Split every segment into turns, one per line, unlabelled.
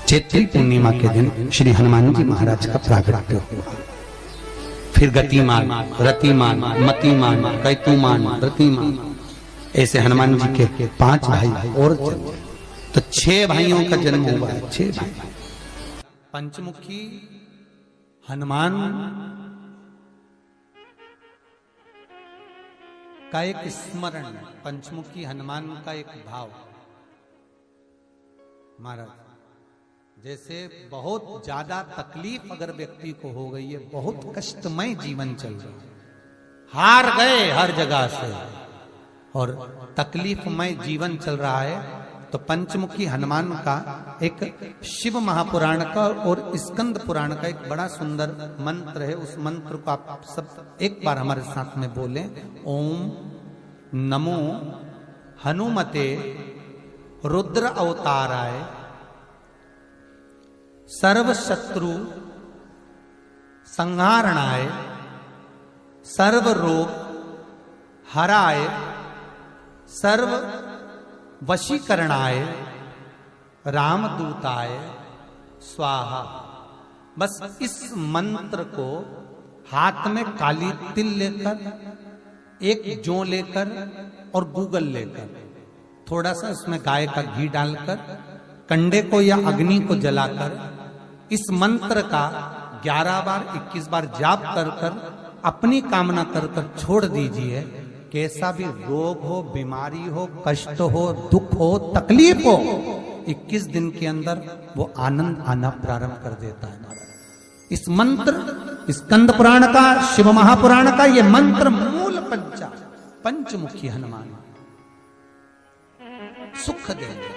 चैत्री पूर्णिमा के दिन श्री हनुमान जी महाराज का प्रागट्य हुआ। फिर गतिमान, रतिमान, मतिमान, कैतुमान, व्रतिमान, ऐसे हनुमान जी के 5 भाई और तो 6 भाइयों का जन्म हुआ है। 6 भाई। पंचमुखी हनुमान का एक स्मरण, पंचमुखी हनुमान का एक भाव। महाराज जैसे बहुत ज्यादा तकलीफ अगर व्यक्ति को हो गई है, बहुत कष्टमय जीवन चल रहा है, हार गए हर जगह से और तकलीफमय जीवन चल रहा है, तो पंचमुखी हनुमान का एक शिव महापुराण का और स्कंद पुराण का एक बड़ा सुंदर मंत्र है। उस मंत्र को आप सब एक बार हमारे साथ में बोलें। ओम नमो हनुमते रुद्र अवताराय सर्व शत्रु संहारणाय सर्व रोग हराय सर्व वशीकरणाय रामदूताय स्वाहा। बस इस मंत्र को हाथ में काली तिल लेकर, एक जौ लेकर और गूगल लेकर, थोड़ा सा उसमें गाय का घी डालकर, कंडे को या अग्नि को जलाकर इस मंत्र का 11 बार 21 बार जाप कर कर अपनी कामना कर कर छोड़ दीजिए। कैसा भी रोग हो, बीमारी हो, कष्ट हो, दुख हो, तकलीफ हो, 21 दिन के अंदर वो आनंद आना प्रारंभ कर देता है। इस मंत्र, स्कंद पुराण का, शिव महापुराण का ये मंत्र मूल पंचमुखी हनुमान सुख देंगे।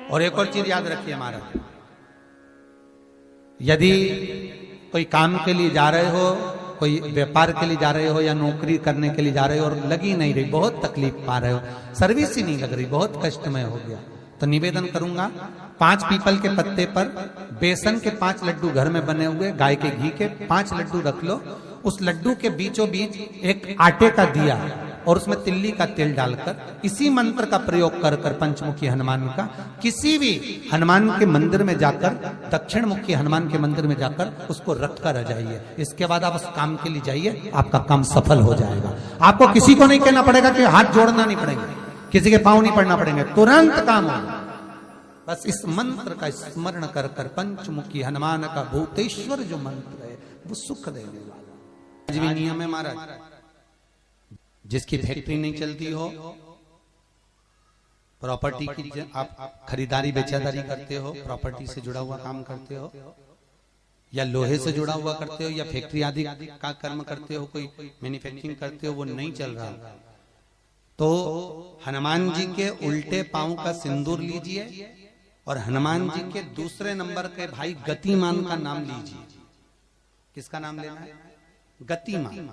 और एक और चीज याद रखिए महाराज, यदि कोई काम के लिए जा रहे हो, कोई व्यापार के लिए जा रहे हो या नौकरी करने के लिए जा रहे हो और लगी नहीं रही, बहुत तकलीफ पा रहे हो, सर्विस ही नहीं लग रही, बहुत कष्टमय हो गया, तो निवेदन करूंगा 5 पीपल के पत्ते पर बेसन के 5 लड्डू घर में बने हुए, गाय के घी के 5 लड्डू रख लो। उस लड्डू के बीचों बीच एक आटे का दिया और उसमें तिल्ली का तेल डालकर इसी मंत्र का प्रयोग कर कर पंचमुखी हनुमान का किसी भी हनुमान के मंदिर में जाकर, दक्षिण मुखी हनुमान के मंदिर में जाकर उसको रख कर आ जाइए। इसके बाद आप उस काम के लिए जाइए, आपका काम सफल हो जाएगा। आपको किसी को नहीं कहना पड़ेगा कि हाथ जोड़ना नहीं पड़ेगा, किसी के पांव नहीं पड़ना पड़ेंगे, तुरंत काम होगा। बस इस मंत्र का स्मरण कर कर पंचमुखी हनुमान का भूतेश्वर जो मंत्र है वो सुख देने वाला। आज भी नियम है महाराज, जिसकी फैक्ट्री नहीं चलती हो, प्रॉपर्टी की आप खरीदारी बेचादारी करते हो, प्रॉपर्टी से जुड़ा हुआ काम करते हो या लोहे से जुड़ा हुआ करते हो या फैक्ट्री आदि का कर्म करते हो, कोई मैन्युफैक्चरिंग करते हो, वो नहीं चल रहा, तो हनुमान जी के उल्टे पांव का सिंदूर लीजिए और हनुमान जी के दूसरे नंबर के भाई गतिमान का नाम लीजिए। किसका नाम लेना है? गतिमान।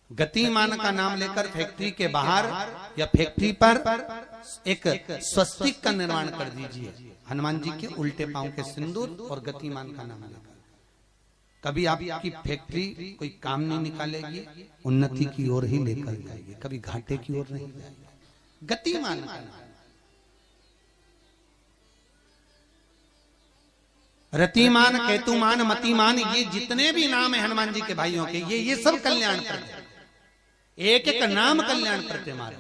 गतिमान का नाम लेकर फैक्ट्री के बाहर या फैक्ट्री पर एक स्वस्तिक का निर्माण कर दीजिए, हनुमान जी के उल्टे पांव के सिंदूर और गतिमान का नाम लेकर। कभी आपकी फैक्ट्री कोई काम नहीं निकालेगी, उन्नति की ओर ही लेकर जाएगी, कभी घाटे की ओर नहीं जाएगी। गतिमान का नाम, रतिमान, केतुमान, मतिमान, ये जितने भी नाम है हनुमान जी के भाइयों के, ये सब कल्याण करते, एक एक नाम कल्याण करते हमारे,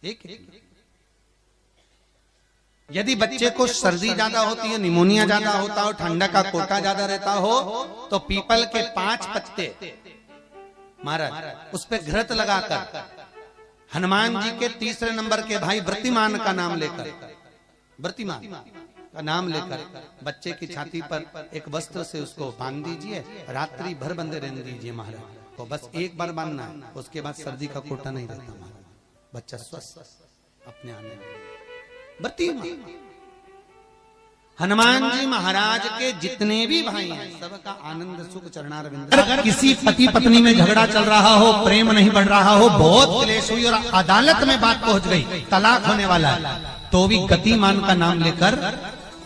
एक एक। यदि बच्चे को सर्दी ज्यादा होती है, निमोनिया ज्यादा होता हो, ठंडा का कोटा ज्यादा रहता हो, तो पीपल के 5 पत्ते महाराज उस पे घृत लगाकर हनुमान जी के तीसरे नंबर के भाई व्रतिमान का नाम लेकर, व्रतिमान का नाम लेकर बच्चे की छाती पर एक वस्त्र से उसको बांध दीजिए, रात्रि भर बंधे रहने दीजिए महाराज। तो बस एक बार बांधना है, उसके बाद सर्दी का कोटा नहीं रहता महाराज, बच्चा स्वस्थ अपने आने में। हनुमान जी महाराज के जितने भी भाई हैं सबका आनंद सुख चरणारविंद। अगर किसी पति पत्नी में झगड़ा चल रहा हो, प्रेम नहीं बढ़ रहा हो, बहुत क्लेश हुई और अदालत में बात पहुंच गई, तलाक होने वाला है, तो भी गतिमान का नाम लेकर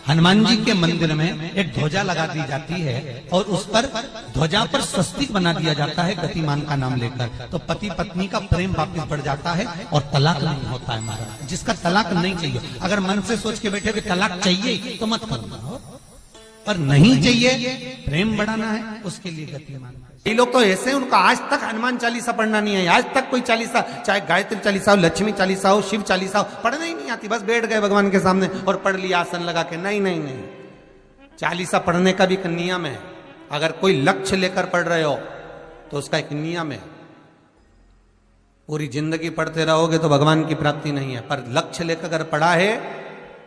हनुमान जी के मंदिर में एक ध्वजा लगा दी जाती है और उस पर ध्वजा पर स्वस्तिक बना दिया जाता है गतिमान का नाम लेकर। तो पति पत्नी का प्रेम वापस बढ़ जाता है और तलाक नहीं होता है महाराज। जिसका तलाक नहीं चाहिए, अगर मन से सोच के बैठे कि तलाक चाहिए तो मत करना, पर नहीं चाहिए, प्रेम बढ़ाना है, उसके लिए गतिमान। ये लोग तो ऐसे, उनको आज तक हनुमान चालीसा पढ़ना नहीं है। आज तक कोई चालीसा, चाहे गायत्री चालीसा हो, लक्ष्मी चालीसा हो, शिव चालीसा हो, पढ़ना ही नहीं आती। बस बैठ गए भगवान के सामने और पढ़ लिया आसन लगा के। नहीं नहीं नहीं, चालीसा पढ़ने का भी एक नियम है। अगर कोई लक्ष्य लेकर पढ़ रहे हो तो उसका एक नियम है। पूरी जिंदगी पढ़ते रहोगे तो भगवान की प्राप्ति नहीं है, पर लक्ष्य लेकर अगर पढ़ा है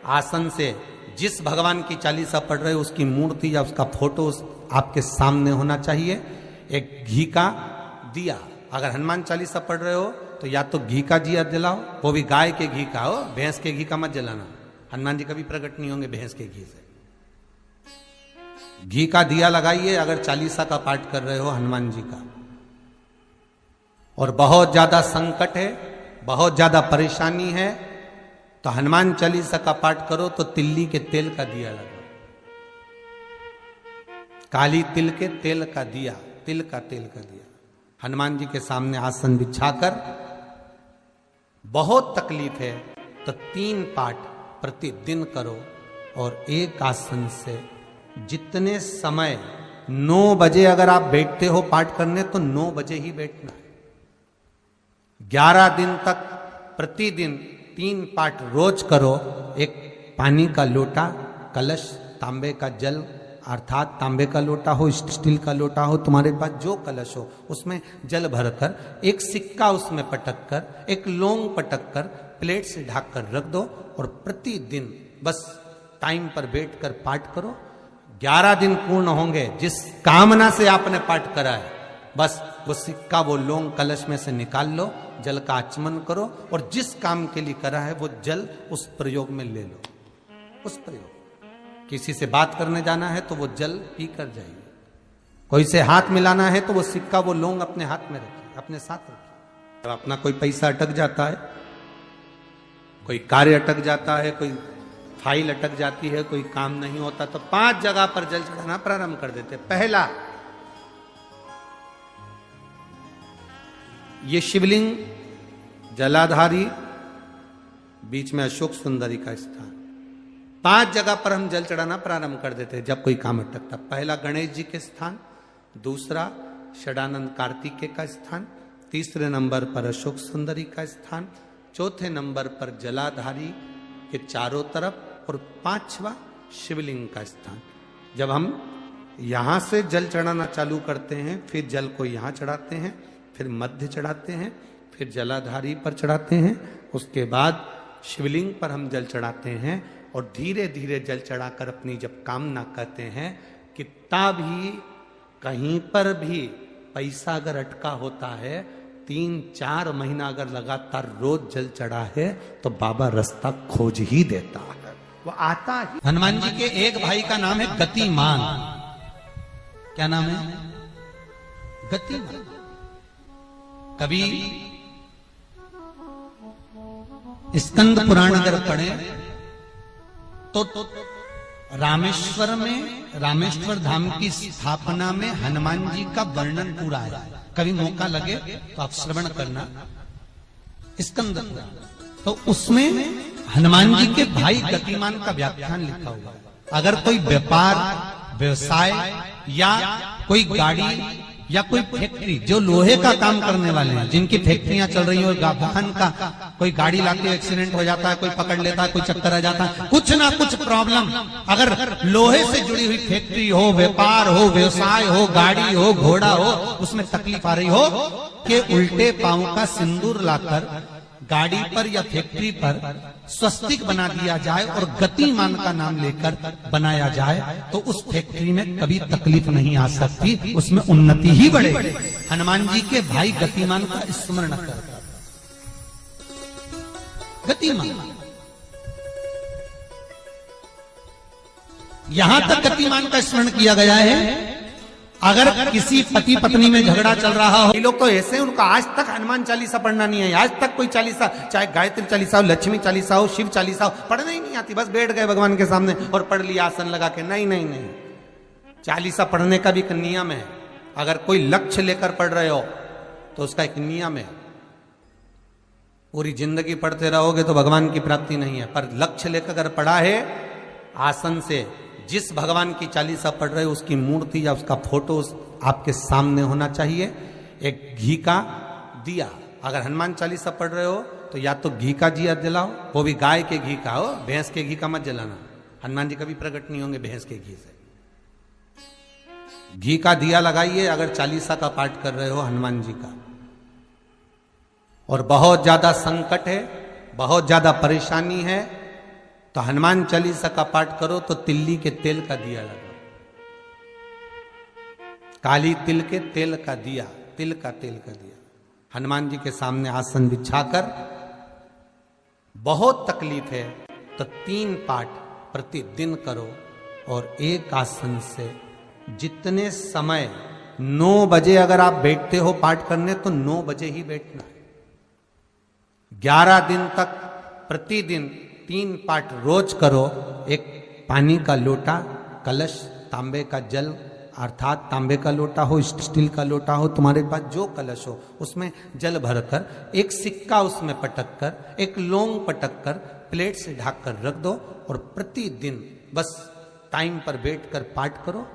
आसन से, जिस भगवान की चालीसा पढ़ रहे हो उसकी मूर्ति या उसका फोटो आपके सामने होना चाहिए। एक घी का दिया, अगर हनुमान चालीसा पढ़ रहे हो तो या तो घी का दिया जलाओ, वो भी गाय के घी का हो, भैंस के घी का मत जलाना। हनुमान जी कभी प्रकट नहीं होंगे भैंस के घी से। घी का दिया लगाइए अगर चालीसा का पाठ कर रहे हो हनुमान जी का। और बहुत ज्यादा संकट है, बहुत ज्यादा परेशानी है, तो हनुमान चालीसा का पाठ करो तो तिल्ली के तेल का दिया लगाओ। काली तिल के तेल का दिया, तिल का तेल का दिया हनुमान जी के सामने आसन बिछाकर। बहुत तकलीफ है तो 3 पाठ प्रतिदिन करो और एक आसन से जितने समय, 9 बजे अगर आप बैठते हो पाठ करने तो 9 बजे ही बैठना है। 11 दिन तक प्रतिदिन 3 पाठ रोज करो। एक पानी का लोटा, कलश, तांबे का जल, अर्थात तांबे का लोटा हो, स्टील का लोटा हो, तुम्हारे पास जो कलश हो उसमें जल भरकर एक सिक्का उसमें पटक कर, एक लौंग पटक कर प्लेट से ढक कर रख दो और प्रतिदिन बस टाइम पर बैठकर पाठ करो। 11 दिन पूर्ण होंगे, जिस कामना से आपने पाठ करा है बस वो सिक्का, वो लौंग कलश में से निकाल लो, जल का आचमन करो और जिस काम के लिए करा है वो जल उस प्रयोग में ले लो। उस प्रयोग, किसी से बात करने जाना है तो वो जल पी कर जाइए, कोई से हाथ मिलाना है तो वो सिक्का, वो लौंग अपने हाथ में रखिए, अपने साथ रखिए। जब अपना कोई पैसा अटक जाता है, कोई कार्य अटक जाता है, कोई फाइल अटक जाती है, कोई काम नहीं होता, तो 5 जगह पर जल चढ़ाना प्रारंभ कर देते। पहला, ये शिवलिंग जलाधारी, बीच में अशोक सुंदरी का स्थान, 5 जगह पर हम जल चढ़ाना प्रारंभ कर देते हैं जब कोई काम अटकता। पहला गणेश जी के स्थान, दूसरा षडानंद कार्तिकेय का स्थान, तीसरे नंबर पर अशोक सुंदरी का स्थान, चौथे नंबर पर जलाधारी के चारों तरफ और 5वां शिवलिंग का स्थान। जब हम यहां से जल चढ़ाना चालू करते हैं, फिर जल को यहां चढ़ाते हैं, फिर मध्य चढ़ाते हैं, फिर जलाधारी पर चढ़ाते हैं, उसके बाद शिवलिंग पर हम जल चढ़ाते हैं और धीरे धीरे जल चढ़ाकर अपनी जब कामना करते हैं, कितना भी कहीं पर भी पैसा अगर अटका होता है, 3-4 महीना अगर लगातार रोज जल चढ़ा है तो बाबा रास्ता खोज ही देता है, वो आता ही। हनुमान जी के एक भाई का नाम है गतिमान। क्या नाम है? गतिमान। कभी स्कंद पुराण अगर पढ़े तो रामेश्वर में, रामेश्वर धाम की स्थापना में हनुमान जी का वर्णन पूरा है। कभी मौका लगे तो आप श्रवण करना स्कंद पुराण, तो उसमें हनुमान जी के भाई गतिमान का व्याख्यान लिखा हुआ है। अगर कोई व्यापार, व्यवसाय या कोई गाड़ी या कोई फैक्ट्री, जो लोहे का काम करने वाले हैं, जिनकी फैक्ट्रियां चल रही हो, वाहन का कोई गाड़ी लाके एक्सीडेंट हो जाता है, कोई पकड़ लेता है, कोई चक्कर आ जाता है, कुछ ना कुछ प्रॉब्लम, अगर लोहे से जुड़ी हुई फैक्ट्री हो, व्यापार हो, व्यवसाय हो, गाड़ी हो, घोड़ा हो, उसमें तकलीफ आ रही हो कि उल्टे पांव का सिंदूर लाकर गाड़ी पर या फैक्ट्री पर स्वस्तिक बना दिया जाए और गतिमान का नाम लेकर बनाया जाए, तो उस फैक्ट्री में कभी तकलीफ नहीं आ सकती, उसमें उन्नति ही बढ़ेगी। हनुमान जी के भाई गतिमान का स्मरण कर, गतिमान, यहां तक गतिमान का स्मरण किया गया है। अगर किसी पति पत्नी में झगड़ा चल रहा हो, ये लोग तो ऐसे, उनको आज तक हनुमान चालीसा पढ़ना नहीं है, आज तक कोई चालीसा, चाहे गायत्री चालीसा हो, लक्ष्मी चालीसा हो, शिव चालीसा हो, पढ़ना ही नहीं आती। बस बैठ गए भगवान के सामने और पढ़ लिया आसन लगा के। नहीं नहीं नहीं, चालीसा पढ़ने का भी एक नियम है। अगर कोई लक्ष्य लेकर पढ़ रहे हो तो उसका एक नियम है। पूरी जिंदगी पढ़ते रहोगे तो भगवान की प्राप्ति नहीं है, पर लक्ष्य लेकर अगर पढ़ा है, आसन से जिस भगवान की चालीसा पढ़ रहे हो उसकी मूर्ति या उसका फोटो आपके सामने होना चाहिए। एक घी का दिया, अगर हनुमान चालीसा पढ़ रहे हो तो या तो घी का दिया जलाओ, वो भी गाय के घी का हो, भैंस के घी का मत जलाना। हनुमान जी कभी प्रकट नहीं होंगे भैंस के घी से। घी का दिया लगाइए अगर चालीसा का पाठ कर रहे हो हनुमान जी का। और बहुत ज्यादा संकट है, बहुत ज्यादा परेशानी है, तो हनुमान चालीसा का पाठ करो तो तिल्ली के तेल का दिया लगाओ, काली तिल के तेल का दिया, तिल का तेल का दिया हनुमान जी के सामने आसन बिछाकर। बहुत तकलीफ है तो 3 पाठ प्रतिदिन करो। और एक आसन से जितने समय, 9 बजे अगर आप बैठते हो पाठ करने तो 9 बजे ही बैठना है। 11 दिन तक प्रतिदिन 3 पाठ रोज करो। एक पानी का लोटा, कलश, तांबे का जल, अर्थात तांबे का लोटा हो, स्टील का लोटा हो, तुम्हारे पास जो कलश हो उसमें जल भरकर, एक सिक्का उसमें पटक कर, एक लौंग पटक कर प्लेट से ढक कर रख दो और प्रतिदिन बस टाइम पर बैठकर पाठ करो।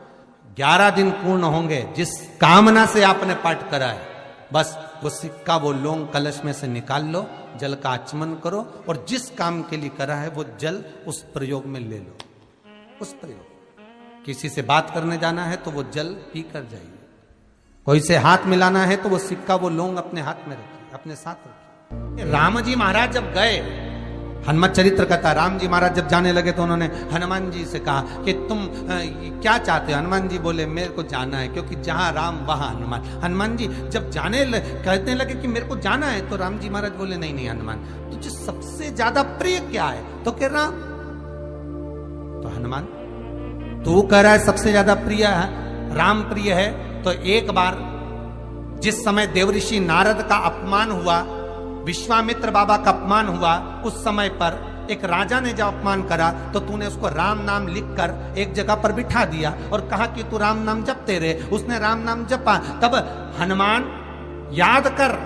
11 दिन पूर्ण होंगे, जिस कामना से आपने पाठ करा है बस वो सिक्का, वो लौंग कलश में से निकाल लो, जल का आचमन करो और जिस काम के लिए करा है वो जल उस प्रयोग में ले लो। उस प्रयोग, किसी से बात करने जाना है तो वो जल पी कर जाइए, कोई से हाथ मिलाना है तो वो सिक्का, वो लौंग अपने हाथ में रखिए, अपने साथ रखिए। राम जी महाराज जब गए, हनुमत चरित्र कहता, राम जी महाराज जब जाने लगे तो उन्होंने हनुमान जी से कहा कि तुम क्या चाहते हो। हनुमान जी बोले मेरे को जाना है, क्योंकि जहां राम वहां हनुमान। हनुमान जी जब कहने लगे कि मेरे को जाना है, तो राम जी महाराज बोले नहीं नहीं हनुमान, तुझे सबसे ज्यादा प्रिय क्या है? तो कह राम। तो हनुमान, तू कह रहा है सबसे ज्यादा प्रिय है, राम प्रिय है, तो एक बार जिस समय देवऋषि नारद का अपमान हुआ, विश्वामित्र बाबा का अपमान हुआ, उस समय पर एक राजा ने जब अपमान करा तो तूने उसको राम नाम लिखकर एक जगह पर बिठा दिया और कहा कि तू राम नाम जपते रहे। उसने राम नाम जपा। तब हनुमान, याद कर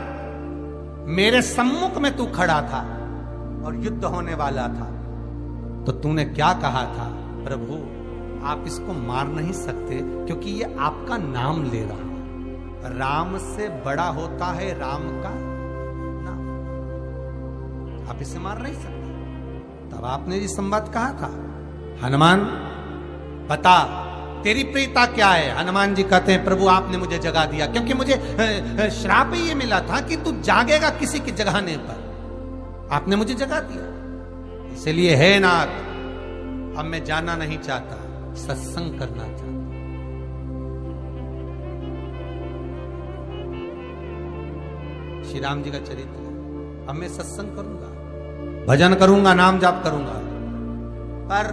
मेरे सम्मुख में तू खड़ा था और युद्ध होने वाला था, तो तूने क्या कहा था? प्रभु आप इसको मार नहीं सकते क्योंकि ये आपका नाम ले रहा है। राम से बड़ा होता है राम का नाम, आप इसे मार नहीं सकते। तब आपने ये संवाद कहा था, हनुमान बता तेरी प्रियता क्या है? हनुमान जी कहते हैं प्रभु आपने मुझे जगा दिया, क्योंकि मुझे श्राप ही ये मिला था कि तू जागेगा किसी के जगाने पर, आपने मुझे जगा दिया। इसलिए है नाथ, अब मैं जाना नहीं चाहता, सत्संग करना चाहता। श्री राम जी का चरित्र, अब मैं सत्संग करूंगा, भजन करूंगा, नाम जाप करूंगा। पर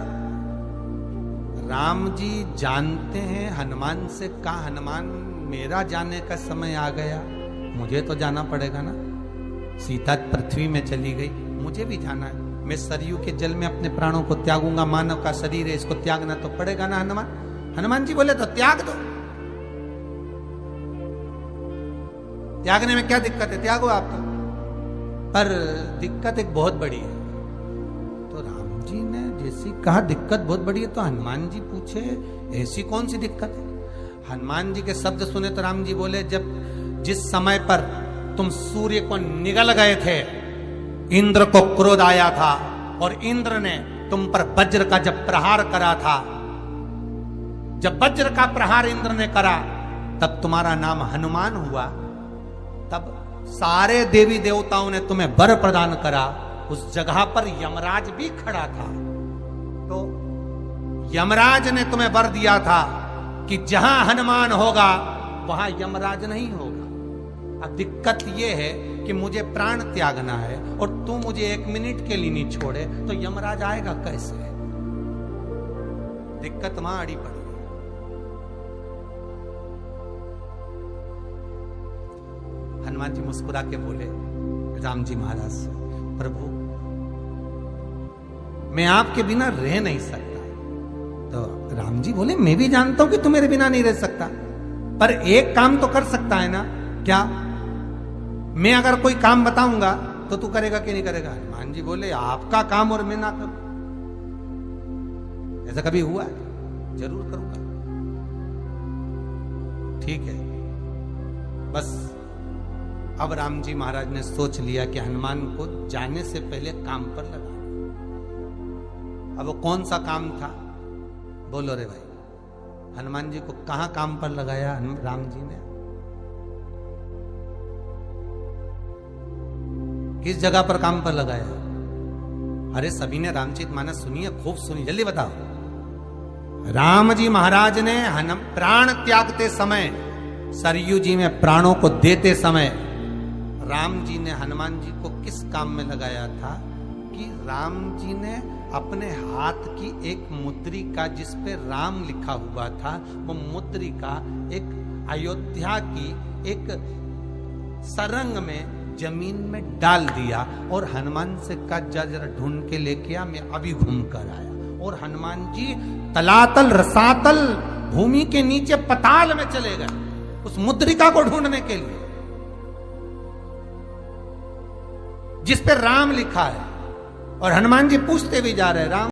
राम जी जानते हैं हनुमान से, कहा हनुमान मेरा जाने का समय आ गया, मुझे तो जाना पड़ेगा ना। सीता पृथ्वी में चली गई, मुझे भी जाना है। मैं सरयू के जल में अपने प्राणों को त्यागूंगा, मानव का शरीर है, इसको त्यागना तो पड़ेगा ना हनुमान। हनुमान जी बोले तो त्याग दो, त्यागने में क्या दिक्कत है, त्यागो आप तो। पर दिक्कत एक बहुत बड़ी है। तो राम जी ने जैसी कहा दिक्कत बहुत बड़ी है, तो हनुमान जी पूछे ऐसी कौन सी दिक्कत है? हनुमान जी के शब्द सुने तो राम जी बोले, जब जिस समय पर तुम सूर्य को निगल गए थे, इंद्र को क्रोध आया था और इंद्र ने तुम पर वज्र का जब प्रहार करा था, जब वज्र का प्रहार इंद्र ने करा तब तुम्हारा नाम हनुमान हुआ। तब सारे देवी देवताओं ने तुम्हें वर प्रदान करा। उस जगह पर यमराज भी खड़ा था, तो यमराज ने तुम्हें वर दिया था कि जहां हनुमान होगा वहां यमराज नहीं होगा। अब दिक्कत यह है कि मुझे प्राण त्यागना है और तू मुझे 1 मिनट के लिए नहीं छोड़े, तो यमराज आएगा कैसे? दिक्कत वहां अड़ी पड़ी। हनुमान जी मुस्कुरा के बोले राम जी महाराज से, प्रभु मैं आपके बिना रह नहीं सकता। तो राम जी बोले मैं भी जानता हूं कि तू मेरे बिना नहीं रह सकता, पर एक काम तो कर सकता है ना। क्या? मैं अगर कोई काम बताऊंगा तो तू करेगा कि नहीं करेगा? हनुमान जी बोले आपका काम और मैं ना करूं, ऐसा कभी हुआ है? जरूर करूंगा। ठीक है। बस अब राम जी महाराज ने सोच लिया कि हनुमान को जाने से पहले काम पर लगा। अब वो कौन सा काम था? बोलो रे भाई। हनुमान जी को कहां काम पर लगाया राम जी ने? किस जगह पर काम पर लगाया? अरे सभी ने रामचरितमानस सुनी है, खूब सुनी, जल्दी बताओ। राम जी महाराज ने प्राण त्यागते समय, सरयू जी में प्राणों को देते समय, राम जी ने हनुमान जी को किस काम में लगाया था कि राम जी ने अपने हाथ की एक मुद्रिका जिस पे राम लिखा हुआ था, वो मुद्रिका एक अयोध्या की एक सरंग में जमीन में डाल दिया और हनुमान से कहा जा जरा ढूंढ के लेके आ, मैं अभी घूम कर आया। और हनुमान जी तलातल रसातल भूमि के नीचे पताल में चले गए उस मुद्रिका को ढूंढने के लिए जिस पे राम लिखा है। और हनुमान जी पूछते भी जा रहे, राम